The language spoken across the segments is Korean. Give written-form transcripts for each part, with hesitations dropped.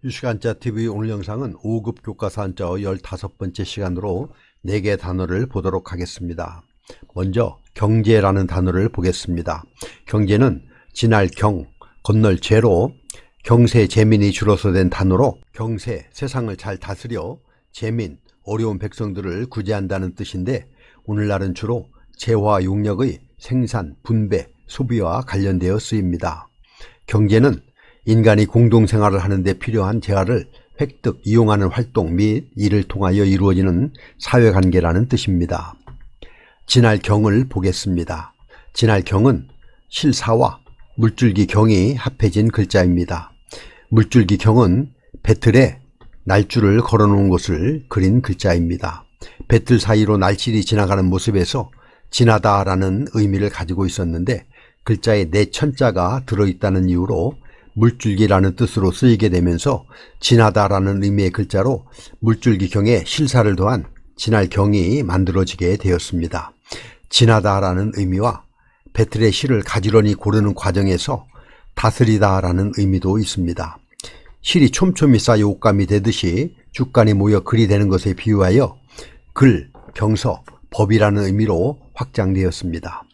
유식한자 TV 오늘 영상은 5급 교과서 한자어 15번째 시간으로 4개 단어를 보도록 하겠습니다. 먼저 경제라는 단어를 보겠습니다. 경제는 지날 경, 건널 제로 경세, 재민이 줄어서 된 단어로 경세, 세상을 잘 다스려 재민, 어려운 백성들을 구제한다는 뜻인데 오늘날은 주로 재화 용력의 생산, 분배, 소비와 관련되어 쓰입니다. 경제는 인간이 공동생활을 하는 데 필요한 재화를 획득, 이용하는 활동 및 이를 통하여 이루어지는 사회관계라는 뜻입니다. 지날 경을 보겠습니다. 지날 경은 실사와 물줄기 경이 합해진 글자입니다. 물줄기 경은 배틀에 날줄을 걸어놓은 것을 그린 글자입니다. 배틀 사이로 날실이 지나가는 모습에서 지나다라는 의미를 가지고 있었는데 글자에 내천자가 들어있다는 이유로 물줄기라는 뜻으로 쓰이게 되면서 지나다라는 의미의 글자로 물줄기경에 실사를 더한 지날경이 만들어지게 되었습니다. 지나다라는 의미와 배틀의 실을 가지런히 고르는 과정에서 다스리다라는 의미도 있습니다. 실이 촘촘히 쌓여 옷감이 되듯이 죽간이 모여 글이 되는 것에 비유하여 글, 경서, 법이라는 의미로 확장되었습니다.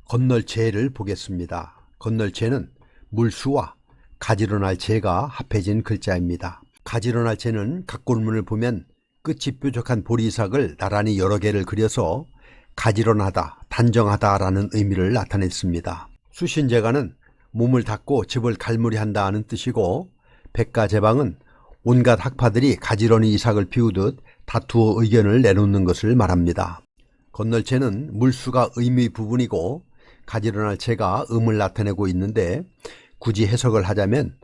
건널제를 보겠습니다. 건널제는 물수와 가지런할 제가 합해진 글자입니다. 가지런할 제는 각골문을 보면 끝이 뾰족한 보리삭을 나란히 여러 개를 그려서 가지런하다, 단정하다 라는 의미를 나타냈습니다. 수신제가는 몸을 닦고 집을 갈무리한다 는 뜻이고 백가제방은 온갖 학파들이 가지런히 이삭을 피우듯 다투어 의견을 내놓는 것을 말합니다. 건널제는 물수가 의미 부분이고 가지런할 제가 음을 나타내고 있는데 굳이 해석을 하자면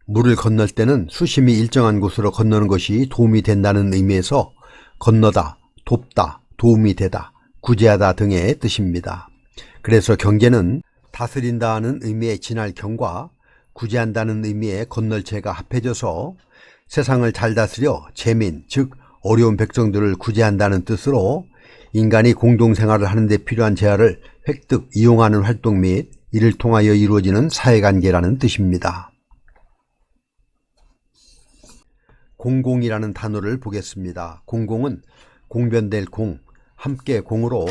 물을 건널 때는 수심이 일정한 곳으로 건너는 것이 도움이 된다는 의미에서 건너다, 돕다, 도움이 되다, 구제하다 등의 뜻입니다. 그래서 경제는 다스린다는 의미의 지날 경과 구제한다는 의미의 건널제가 합해져서 세상을 잘 다스려 재민, 즉 어려운 백성들을 구제한다는 뜻으로 인간이 공동생활을 하는 데 필요한 재화를 획득, 이용하는 활동 및 이를 통하여 이루어지는 사회관계라는 뜻입니다. 공공이라는 단어를 보겠습니다. 공공은 공변될 공, 함께 공으로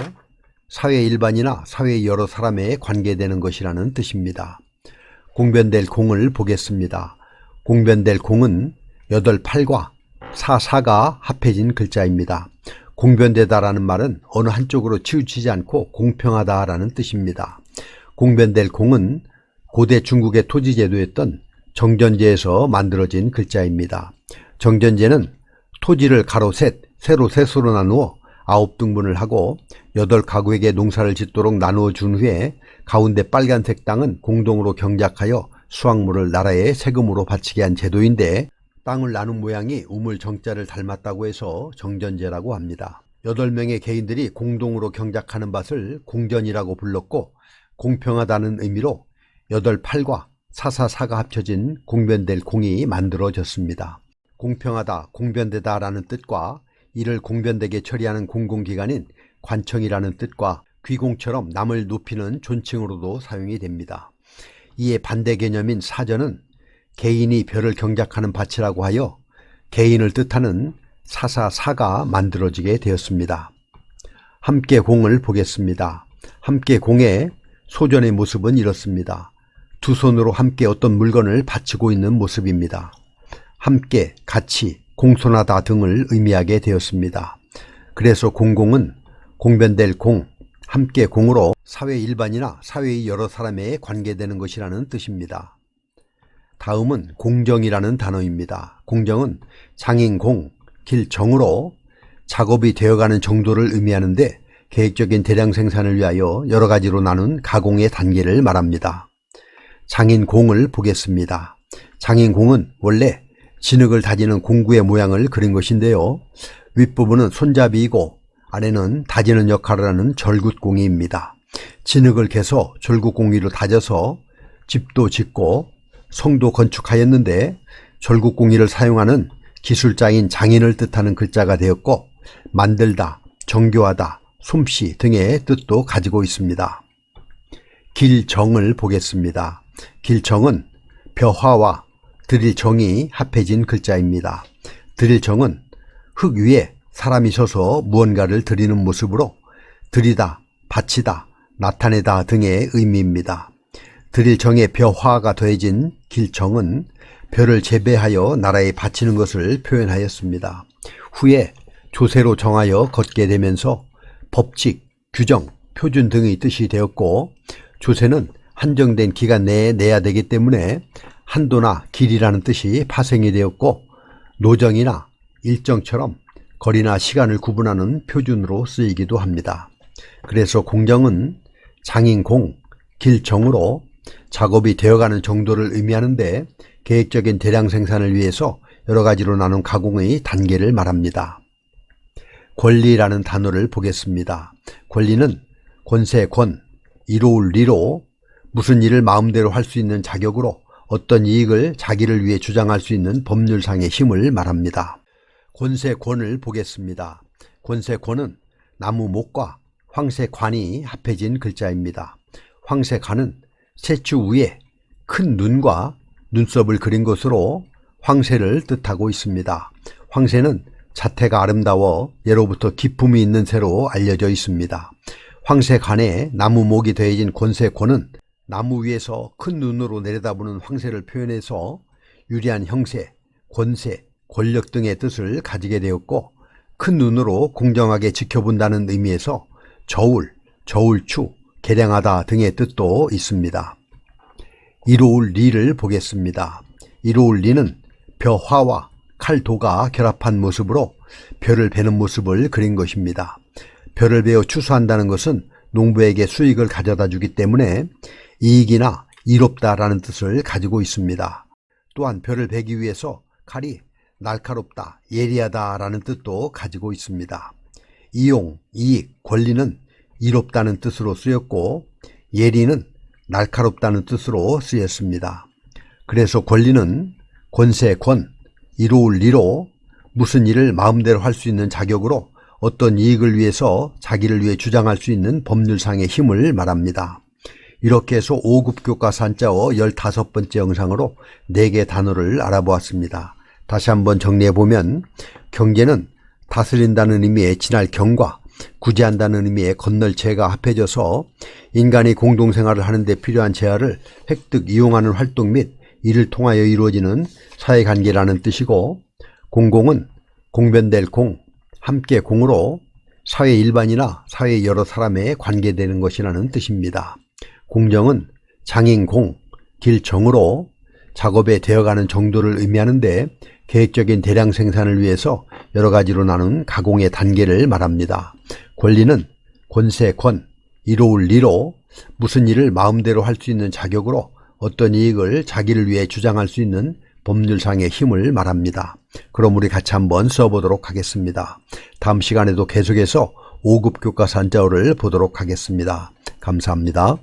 사회 일반이나 사회의 여러 사람에 관계되는 것이라는 뜻입니다. 공변될 공을 보겠습니다. 공변될 공은 8팔과 사사가 합해진 글자입니다. 공변되다라는 말은 어느 한쪽으로 치우치지 않고 공평하다라는 뜻입니다. 공변될 공은 고대 중국의 토지제도였던 정전제에서 만들어진 글자입니다. 정전제는 토지를 가로 셋, 세로 셋으로 나누어 9등분을 하고 8가구에게 농사를 짓도록 나누어 준 후에 가운데 빨간색 땅은 공동으로 경작하여 수확물을 나라에 세금으로 바치게 한 제도인데 땅을 나눈 모양이 우물 정자를 닮았다고 해서 정전제라고 합니다. 8명의 개인들이 공동으로 경작하는 밭을 공전이라고 불렀고 공평하다는 의미로 8팔과 사사사가 합쳐진 공변될 공이 만들어졌습니다. 공평하다, 공변되다 라는 뜻과 이를 공변되게 처리하는 공공기관인 관청이라는 뜻과 귀공처럼 남을 높이는 존칭으로도 사용이 됩니다. 이에 반대 개념인 사전은 개인이 별을 경작하는 밭이라고 하여 개인을 뜻하는 사사사가 만들어지게 되었습니다. 함께 공을 보겠습니다. 함께 공의 소전의 모습은 이렇습니다. 두 손으로 함께 어떤 물건을 받치고 있는 모습입니다. 함께, 같이, 공손하다 등을 의미하게 되었습니다. 그래서 공공은 공변될 공, 함께 공으로 사회 일반이나 사회의 여러 사람에 관계되는 것이라는 뜻입니다. 다음은 공정이라는 단어입니다. 공정은 장인공, 길정으로 작업이 되어가는 정도를 의미하는데 계획적인 대량 생산을 위하여 여러 가지로 나눈 가공의 단계를 말합니다. 장인공을 보겠습니다. 장인공은 원래 진흙을 다지는 공구의 모양을 그린 것인데요. 윗부분은 손잡이이고 아래는 다지는 역할을 하는 절굿공이입니다. 진흙을 개서 절굿공이로 다져서 집도 짓고 성도 건축하였는데 절굿공이를 사용하는 기술자인 장인을 뜻하는 글자가 되었고 만들다, 정교하다, 솜씨 등의 뜻도 가지고 있습니다. 길정을 보겠습니다. 길정은 벼화와 드릴 정이 합해진 글자입니다. 드릴 정은 흙 위에 사람이 서서 무언가를 드리는 모습으로 드리다, 바치다, 나타내다 등의 의미입니다. 드릴 정에 벼화가 더해진 길정은 벼를 재배하여 나라에 바치는 것을 표현하였습니다. 후에 조세로 정하여 걷게 되면서 법칙, 규정, 표준 등의 뜻이 되었고, 조세는 한정된 기간 내에 내야 되기 때문에 한도나 길이라는 뜻이 파생이 되었고, 노정이나 일정처럼 거리나 시간을 구분하는 표준으로 쓰이기도 합니다. 그래서 공정은 장인공, 길정으로 작업이 되어가는 정도를 의미하는데, 계획적인 대량 생산을 위해서 여러 가지로 나눈 가공의 단계를 말합니다. 권리라는 단어를 보겠습니다. 권리는 권세 권, 이로울 리로 무슨 일을 마음대로 할 수 있는 자격으로 어떤 이익을 자기를 위해 주장할 수 있는 법률상의 힘을 말합니다. 권세권을 보겠습니다. 권세권은 나무 목과 황새관이 합해진 글자입니다. 황새관은 세추 위에 큰 눈과 눈썹을 그린 것으로 황새를 뜻하고 있습니다. 황새는 자태가 아름다워 예로부터 기품이 있는 새로 알려져 있습니다. 황새관에 나무 목이 더해진 권세권은 나무 위에서 큰 눈으로 내려다보는 황새를 표현해서 유리한 형세, 권세, 권력 등의 뜻을 가지게 되었고, 큰 눈으로 공정하게 지켜본다는 의미에서 저울, 저울추, 계량하다 등의 뜻도 있습니다. 이로울 리를 보겠습니다. 이로울 리는 벼화와 칼도가 결합한 모습으로 벼를 베는 모습을 그린 것입니다. 벼를 베어 추수한다는 것은 농부에게 수익을 가져다 주기 때문에 이익이나 이롭다라는 뜻을 가지고 있습니다. 또한 벼를 베기 위해서 칼이 날카롭다, 예리하다라는 뜻도 가지고 있습니다. 이용, 이익, 권리는 이롭다는 뜻으로 쓰였고, 예리는 날카롭다는 뜻으로 쓰였습니다. 그래서 권리는 권세, 권, 이로울 리로 무슨 일을 마음대로 할 수 있는 자격으로 어떤 이익을 위해서 자기를 위해 주장할 수 있는 법률상의 힘을 말합니다. 이렇게 해서 5급 교과서 한자어 15번째 영상으로 4개 단어를 알아보았습니다. 다시 한번 정리해보면, 경제는 다스린다는 의미의 지날 경과, 구제한다는 의미의 건널 재가 합해져서 인간이 공동생활을 하는 데 필요한 재화를 획득, 이용하는 활동 및 이를 통하여 이루어지는 사회관계라는 뜻이고, 공공은 공변될 공, 함께 공으로 사회 일반이나 사회 여러 사람에 관계되는 것이라는 뜻입니다. 공정은 장인공, 길정으로 작업에 되어가는 정도를 의미하는데, 계획적인 대량 생산을 위해서 여러 가지로 나눈 가공의 단계를 말합니다. 권리는 권세, 권, 이로울 리로 무슨 일을 마음대로 할 수 있는 자격으로 어떤 이익을 자기를 위해 주장할 수 있는 법률상의 힘을 말합니다. 그럼 우리 같이 한번 써보도록 하겠습니다. 다음 시간에도 계속해서 5급 교과서 한자어를 보도록 하겠습니다. 감사합니다.